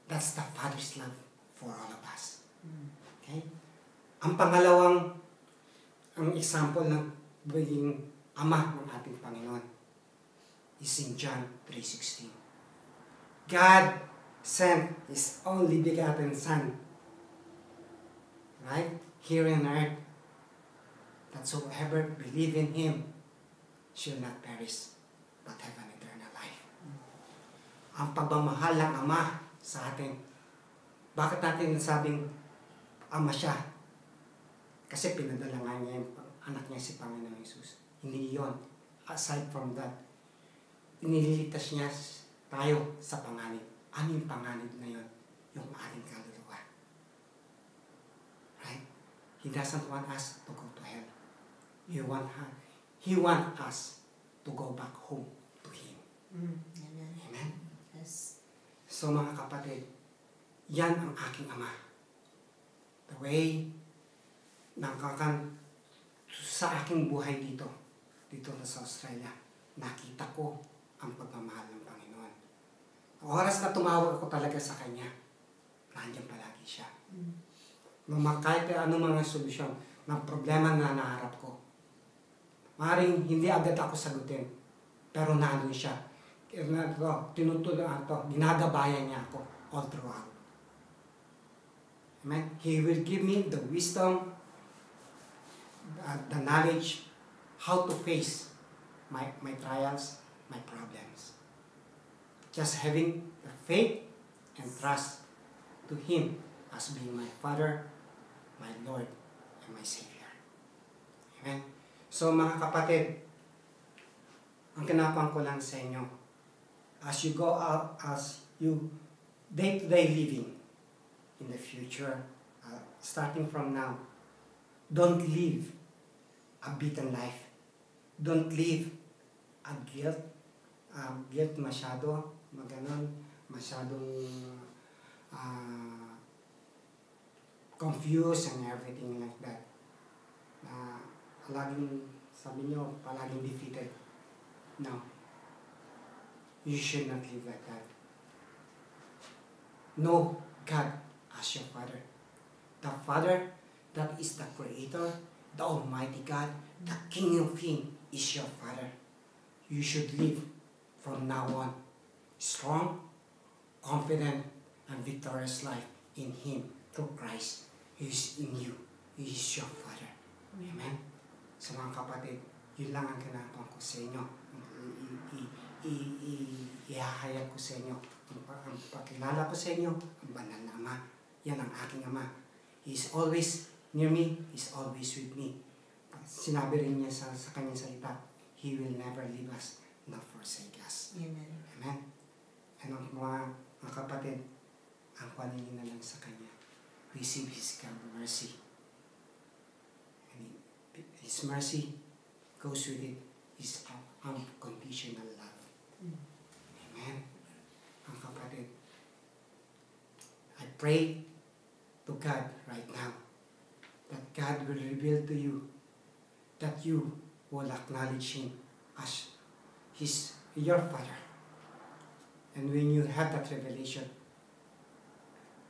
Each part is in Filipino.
That's the Father's love for all of us. Okay? Ang pangalawang, ang example ng maging ama ng ating Panginoon is in John 3:16. God sent His only begotten Son, right, here on earth, that whoever believe in Him shall not perish, but have an eternal life. Ang pagmamahal ng Ama sa atin, bakit natin nasabing Ama siya? Kasi pinadala nga niya yung anak niya si Panginoon Jesus. Hindi yun. Aside from that, inililigtas niya tayo sa panganib. Ano yung panganib na yun? Yung ating kaluluwa. Right? He doesn't want us to go to hell. He want us to go back home to Him. Amen? Yes. So mga kapatid, yan ang aking Ama. The way sa aking buhay dito sa Australia, nakita ko ang pagmamahal ng Panginoon. Oras na tumawag ako talaga sa Kanya, nandiyan palagi siya. Kahit anong mga solusyon ng problema na naharap ko, maaaring hindi agad ako sagutin, pero nandun siya. Tinutulungan to, ginagabayan niya ako all throughout. Amen? He will give me the wisdom, the knowledge, how to face my trials, my problems. Just having the faith and trust to Him as being my Father, my Lord, and my Savior. Amen? So mga kapatid, ang kinapang ko lang sa inyo, as you go out, as you day-to-day living in the future, starting from now, don't live a beaten life. Don't live a guilt masyadong confused and everything like that. Palaging, sabi nyo, palaging defeated. No. You should not live like that. Know God as your Father. The Father that is the Creator, the Almighty God, the King of Kings is your Father. You should live from now on strong, confident, and victorious life in Him through Christ. He is in you. He is your Father. Amen? So mga kapatid, yun lang ang kinapang ko sa inyo. Ihahayag ko sa inyo. Ang pakilala ko sa inyo, ang banal na Ama. Yan ang aking Ama. He is always near me. He is always with me. Sinabi rin niya sa kanyang salita, He will never leave us nor forsake us. Amen. Amen? And ang mga kapatid, ang paningin na lang sa Kanya, receive His mercy. And His mercy goes with it His unconditional love. Amen? Ang kapatid, I pray to God right now that God will reveal to you that you will acknowledge Him as your Father. And when you have that revelation,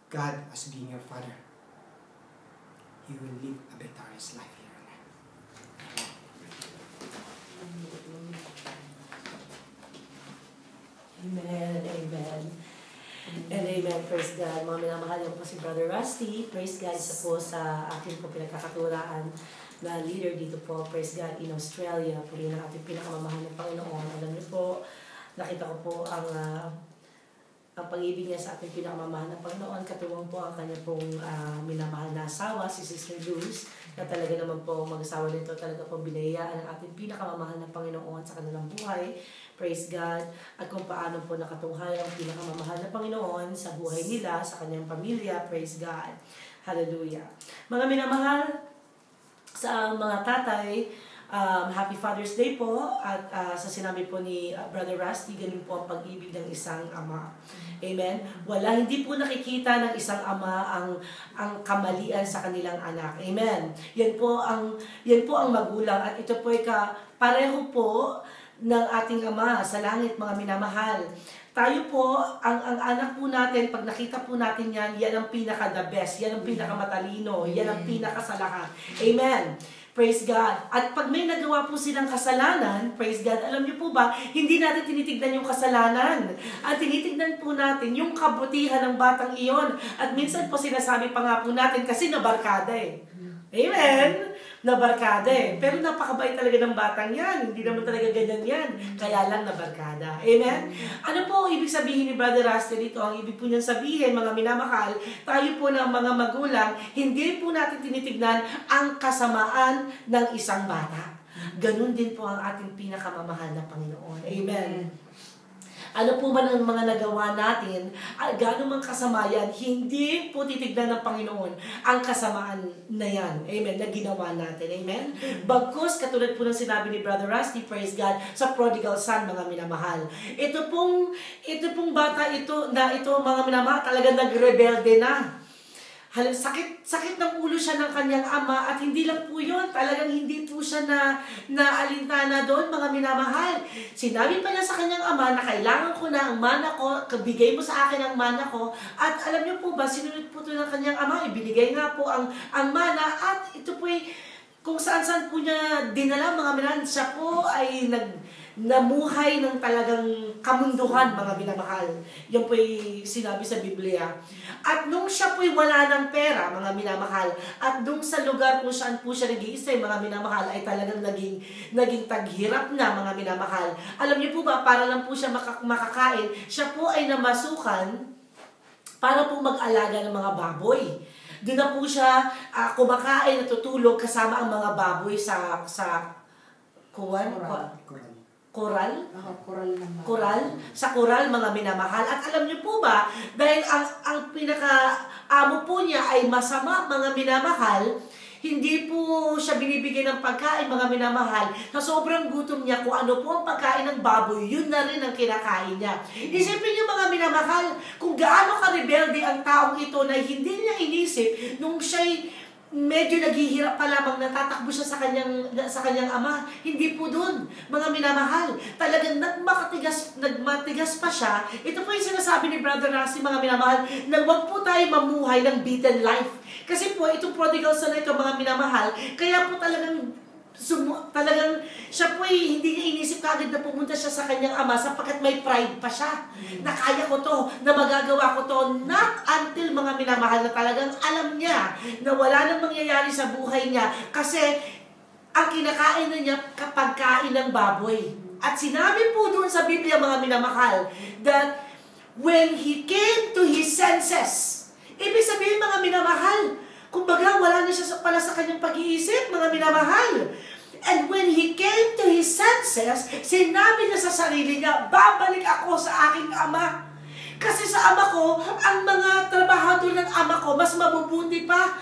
God as being your Father, you will live a victorious life here on earth. Amen. Amen. And amen, praise God. Mga minamahal ko po si Brother Rusty. Praise God, isa po sa akin po pinagkakaturaan na leader dito po, praise God, in Australia. Puri ng ating pinakamamahal ng Panginoon. Alam niyo po, nakita ko po ang pag-ibig niya sa ating pinakamamahal ng Panginoon. Katuwang po ang kanya pong minamahal na asawa, si Sister Luz, na talaga naman po mag-asawa nito, talaga po binayaan ang ating pinakamamahal ng Panginoon sa kanilang buhay. Praise God. At kung paano po nakatunghay ang pinakamamahal na Panginoon sa buhay nila, sa kanyang pamilya. Praise God. Hallelujah. Mga minamahal, sa mga tatay, Happy Father's Day po. At sa sinabi po ni Brother Rusty, ganun po ang pag-ibig ng isang ama. Amen? Hindi po nakikita ng isang ama ang kamalian sa kanilang anak. Amen? Yan po ang magulang. At ito po pareho po ng ating Ama sa langit, mga minamahal. Tayo po, ang anak po natin, pag nakita po natin yan, yan ang pinaka-the best, yan ang pinaka-matalino, yan ang pinaka-sa-lahat. Amen. Praise God. At pag may nagawa po silang kasalanan, praise God, alam niyo po ba, hindi natin tinitignan yung kasalanan. At tinitignan po natin yung kabutihan ng batang iyon. At minsan po sinasabi pa nga po natin kasi nabarkada eh. Amen? Nabarkada eh. Pero napakabait talaga ng batang yan. Hindi naman talaga ganyan yan. Kaya lang nabarkada. Amen? Ano po ang ibig sabihin ni Brother Rusty dito? Ang ibig po niyang sabihin, mga minamahal, tayo po ng mga magulang, hindi po natin tinitignan ang kasamaan ng isang bata. Ganun din po ang ating pinakamamahal na Panginoon. Amen? Ano po man ang mga nagawa natin, gaano man kasama yan, hindi po titignan ng Panginoon ang kasamaan na yan. Amen. Na ginawa natin. Amen. Bagkus, katulad po ng sinabi ni Brother Rusty, praise God, sa prodigal son, mga minamahal. Ito pong bata ito, mga minamahal, talaga nagrebelde na. Sakit ng ulo siya ng kanyang ama at hindi lang po yun, talagang hindi po siya naalintana doon, mga minamahal. Sinabi pa niya sa kanyang ama na kailangan ko na ang mana ko, bigay mo sa akin ang mana ko, at alam niyo po ba, sinunod po ito ng kanyang ama, ibinigay nga po ang mana, at ito po kung saan-saan po niya dinala, mga minamahal, siya po ay namuhay ng talagang kamunduhan, mga minamahal. Yan po sinabi sa Biblia. At nung siya po'y wala ng pera, mga minamahal, at nung sa lugar kung saan po siya nag-iistay, mga minamahal, ay talagang naging taghirap na, mga minamahal. Alam niyo po ba, para lang po siya makakain, siya po ay namasukan para po mag-alaga ng mga baboy. Doon na po siya kumakain, natutulog kasama ang mga baboy sa Koral? Koral? Sa koral, mga minamahal. At alam niyo po ba, dahil ang pinaka-amo po niya ay masama, mga minamahal, hindi po siya binibigyan ng pagkain, mga minamahal. Sa sobrang gutom niya, kung ano po ang pagkain ng baboy, yun na rin ang kinakain niya. Isipin niyo, mga minamahal, kung gaano ka-rebelde ang taong ito na hindi niya inisip nung siya'y medyo naghihirap pa lamang, natatakbo siya sa kanyang ama. Hindi po dun, mga minamahal. Talagang nagmatigas pa siya. Ito po yung sinasabi ni Brother Rusty, mga minamahal, na huwag po tayo mamuhay ng beaten life. Kasi po, itong prodigal son na ito, mga minamahal, kaya po talagang siya po hindi niya inisip kagad na pumunta siya sa kanyang ama sapagkat may pride pa siya. Na kaya ko to, na magagawa ko to, not until, mga minamahal, na talagang alam niya na wala nang mangyayari sa buhay niya kasi ang kinakain na niya kapag kain ng baboy. At sinabi po doon sa Biblia, mga minamahal, that when he came to his senses, ibig sabihin, mga minamahal, kumbaga wala na siya pala sa kanyang pag-iisip, mga minamahal. And when he came to his senses, sinabi niya sa sarili niya, babalik ako sa aking ama. Kasi sa ama ko, ang mga trabahador ng ama ko, mas mabubuti pa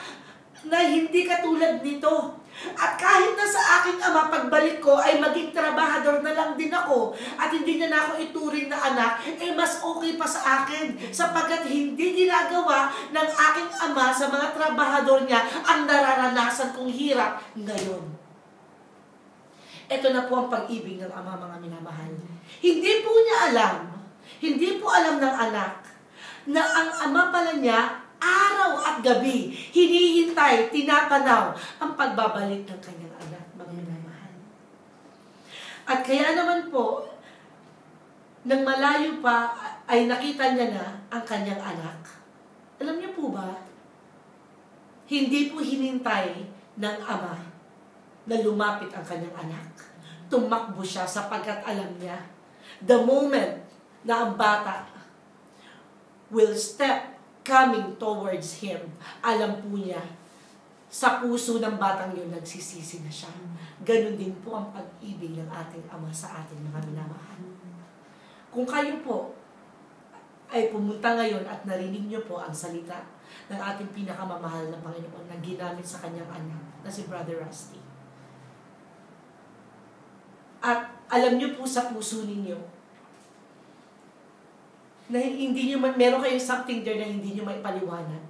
na hindi katulad nito. At kahit na sa aking ama, pagbalik ko, ay maging trabahador na lang din ako. At hindi niya na ako ituring na anak, mas okay pa sa akin. Sapagkat hindi ginagawa ng aking ama sa mga trabahador niya ang nararanasan kong hirap ngayon. Ito na po ang pag-ibig ng ama, mga minamahal. Hindi po niya alam, hindi po alam ng anak, na ang ama pala niya, araw at gabi, hinihintay, tinatanaw ang pagbabalik ng kanyang anak, mga minamahal. At kaya naman po, nang malayo pa, ay nakita niya na ang kanyang anak. Alam niyo po ba, hindi po hinintay ng ama na lumapit ang kanyang anak. Tumakbo siya sapagkat alam niya, the moment na ang bata will step coming towards him, alam po niya, sa puso ng batang yun, nagsisisi na siya. Ganon din po ang pag-ibig ng ating ama sa ating mga minamahal. Kung kayo po ay pumunta ngayon at narinig niyo po ang salita ng ating pinakamamahal na Panginoon na ginamit sa kanyang anak, na si Brother Rusty, at alam niyo po sa puso ninyo na hindi niyo meron kayong something there na hindi niyo maipaliwanag,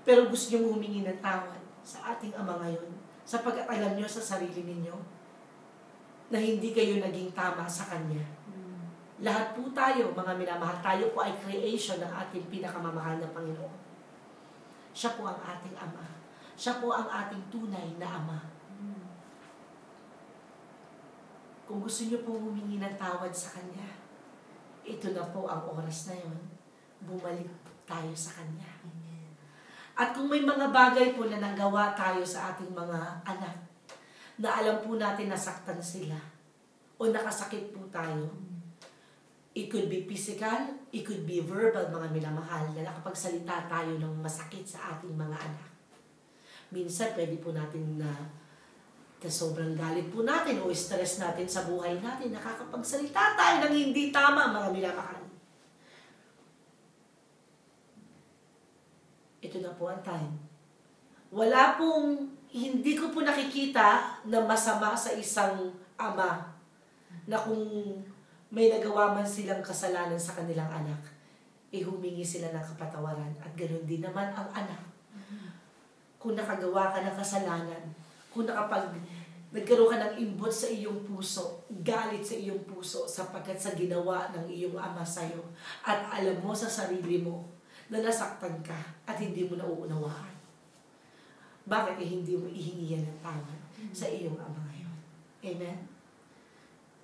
pero gusto niyo humingi ng tawad sa ating ama ngayon sapagkat alam niyo sa sarili ninyo na hindi kayo naging tama sa kanya. Lahat po tayo, mga minamahal, tayo po ay creation ng ating pinakamamahal na Panginoon. Siya po ang ating Ama. Siya po ang ating tunay na Ama. Kung gusto niyo po humingi ng tawad sa Kanya, ito na po ang oras na yon. Bumalik tayo sa Kanya. At kung may mga bagay po na nagawa tayo sa ating mga anak, na alam po natin nasaktan sila, o nakasakit po tayo, it could be physical, it could be verbal, mga minamahal, na nakapagsalita tayo ng masakit sa ating mga anak. Minsan, pwede po natin na sobrang galit po natin o stress natin sa buhay natin, nakakapagsalita tayo ng hindi tama, mga minamahal. Ito na po ang time. Wala pong, hindi ko po nakikita na masama sa isang ama na kung may nagawa man silang kasalanan sa kanilang anak, humingi sila ng kapatawaran. At ganoon din naman ang anak. Kung nakagawa ka ng kasalanan, kung nagkaroon ka ng imbot sa iyong puso, galit sa iyong puso sapagkat sa ginawa ng iyong ama sa'yo, at alam mo sa sarili mo na nasaktan ka at hindi mo nauunawaan, bakit hindi mo ihingi yan ng tawad sa iyong ama ngayon? Amen?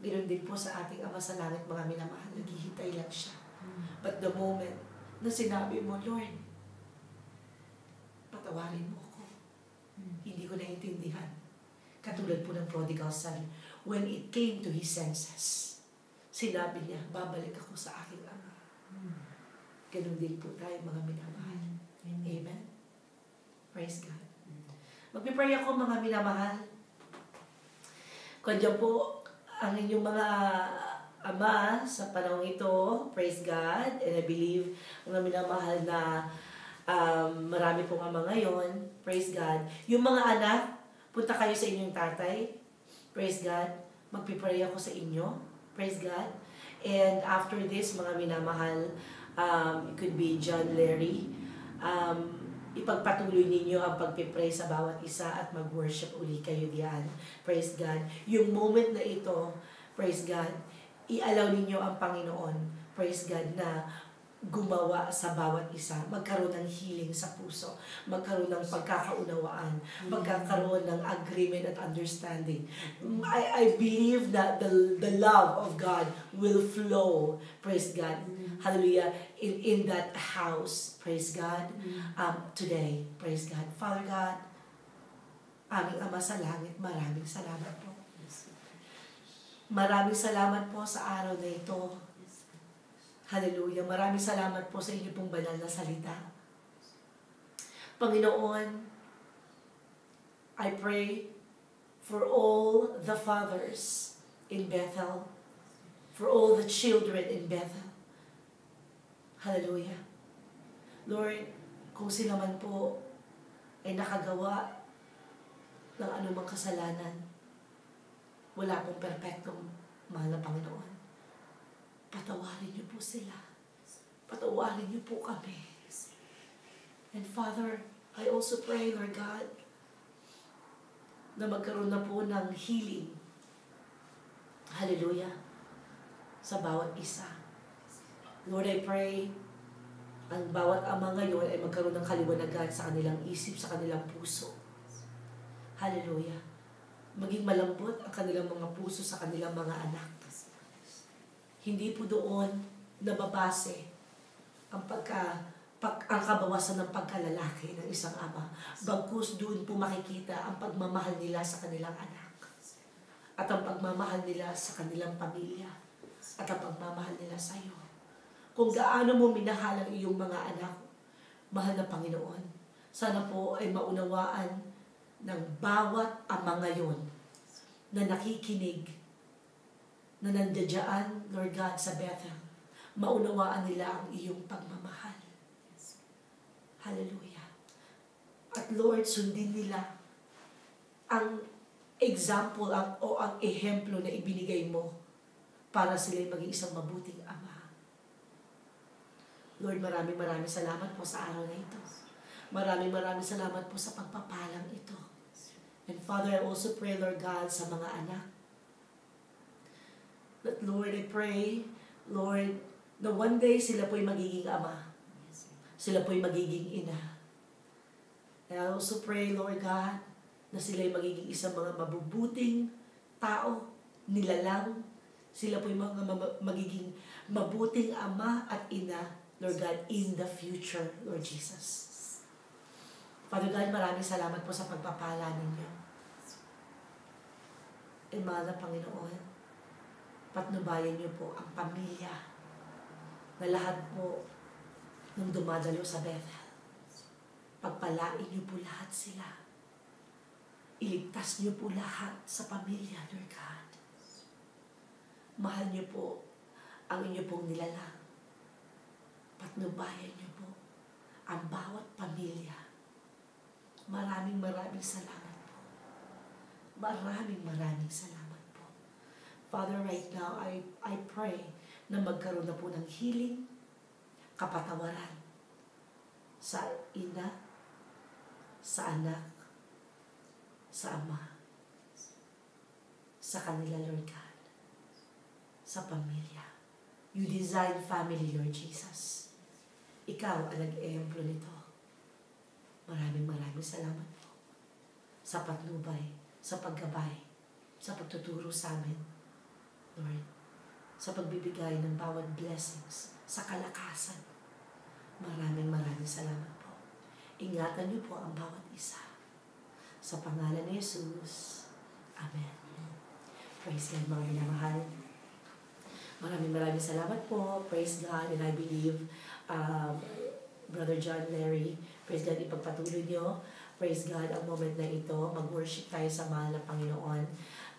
Ganoon din po sa ating Ama sa langit, mga minamahal, naghihintay lang siya. But the moment na sinabi mo, Lord, patawarin mo ako. Hindi ko naintindihan. Katulad po ng prodigal son, when it came to his senses, sinabi niya, babalik ako sa aking Ama. Ganoon din po tayo, mga minamahal. Amen? Praise God. Magpipray ako, mga minamahal. Kung dyan po, ang inyong mga ama sa panahon ito, praise God, and I believe, mga minamahal na marami pong ama ngayon, praise God. Yung mga anak, punta kayo sa inyong tatay, praise God, magpipray ako sa inyo, praise God. And after this, mga minamahal, it could be John Larry, ipagpatuloy ninyo ang pagpipray sa bawat isa at mag-worship uli kayo diyan. Praise God. Yung moment na ito, praise God, i-allow ninyo ang Panginoon, praise God, na gumawa sa bawat isa, magkaroon ng healing sa puso, magkaroon ng pagkakaunawaan, magkakaroon ng agreement at understanding. I believe that the love of God will flow, praise God, hallelujah, in that house, praise God, today, praise God. Father God, aming Ama sa langit, maraming salamat po. Maraming salamat po sa araw na ito. Hallelujah. Maraming salamat po sa inyo pong banal na salita. Panginoon, I pray for all the fathers in Bethel, for all the children in Bethel. Hallelujah. Lord, kung sila man po ay nakagawa ng anumang kasalanan, wala pong perpektong mahal na Panginoon. Patawarin niyo po sila. Patawarin niyo po kami. And Father, I also pray, Lord God, na magkaroon na po ng healing. Hallelujah. Sa bawat isa. Lord, I pray, ang bawat ama ngayon ay magkaroon ng kaliwanagan sa kanilang isip, sa kanilang puso. Hallelujah. Maging malambot ang kanilang mga puso sa kanilang mga anak. Hindi po doon nababase ang kabawasan ng pagkalalaki ng isang ama. Bagkus doon po makikita ang pagmamahal nila sa kanilang anak. At ang pagmamahal nila sa kanilang pamilya. At ang pagmamahal nila sa iyo. Kung gaano mo minahal ang iyong mga anak, mahal na Panginoon, sana po ay maunawaan ng bawat ama ngayon na nakikinig, na nandiyan, Lord God, sa Bethel, maunawaan nila ang iyong pagmamahal. Hallelujah. At Lord, sundin nila ang example o ang ehemplo na ibinigay mo para sila maging isang mabuting ama. Lord, maraming salamat po sa araw na ito. Maraming salamat po sa pagpapalang ito. And Father, I also pray, Lord God, sa mga anak. That Lord, I pray, Lord, na one day sila po'y magiging ama. Sila po'y magiging ina. And I also pray, Lord God, na sila'y magiging isang mga mabubuting tao, nilalang. Sila po'y mga magiging mabuting ama at ina, Lord God, in the future, Lord Jesus. Father God, maraming salamat po sa pagpapala ninyo. And mahal na Panginoon, patnubayan niyo po ang pamilya na lahat po nung dumadalo sa Bethel. Pagpalain niyo po lahat sila. Iligtas niyo po lahat sa pamilya, Lord God. Mahal niyo po ang inyo pong nilalang. Patnubayan niyo po ang bawat pamilya. Maraming salamat po. Maraming salamat po. Father, right now, I pray na magkaroon na po ng healing, kapatawaran sa ina, sa anak, sa ama, sa kanila, Lord God, sa pamilya. You design family, Lord Jesus. Ikaw ang nag-ehemplo nito. Maraming salamat po sa patnubay, sa paggabay, sa pagtuturo sa amin, Lord, sa pagbibigay ng bawat blessings, sa kalakasan. Maraming salamat po. Ingatan niyo po ang bawat isa. Sa pangalan ni Jesus. Amen. Praise God, mga minamahal. Maraming salamat po. Praise God. And I believe, Brother John Larry, praise God, ipagpatuloy niyo. Praise God, ang moment na ito. Mag-worship tayo sa mahal na Panginoon.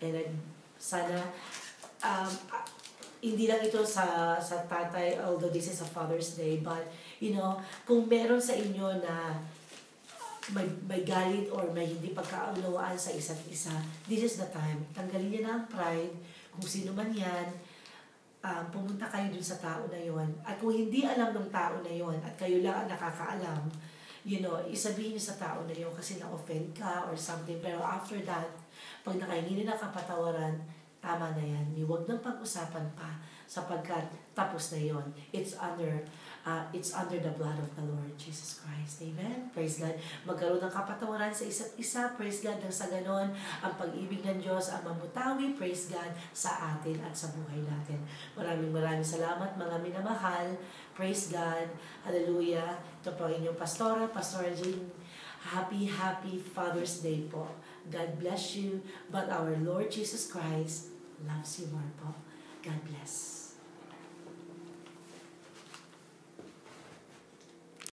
And sana, hindi lang ito sa tatay, although this is a Father's Day, but, kung meron sa inyo na may galit or may hindi pagkaunawaan sa isa't isa, this is the time. Tanggalin niya na ang pride, kung sino man yan, pumunta kayo dun sa tao na yon. At kung hindi alam ng tao na yon, at kayo lang ang nakakaalam, isabihin niyo sa tao na yon kasi na-offend ka or something. Pero after that, pag nakahingi na kapatawaran, tama na yan. Huwag nang pag-usapan pa sapagkat tapos na yon. It's under the blood of the Lord Jesus Christ. Amen? Praise God. Magkaroon ng kapatawaran sa isa't isa. Praise God. Nang sa ganon, ang pag-ibig ng Diyos ang mamutawi. Praise God sa atin at sa buhay natin. Maraming salamat mga minamahal. Praise God. Hallelujah. Ito po ang inyong pastora, Pastora Jean. Happy Father's Day po. God bless you. But our Lord Jesus Christ loves you more po. God bless.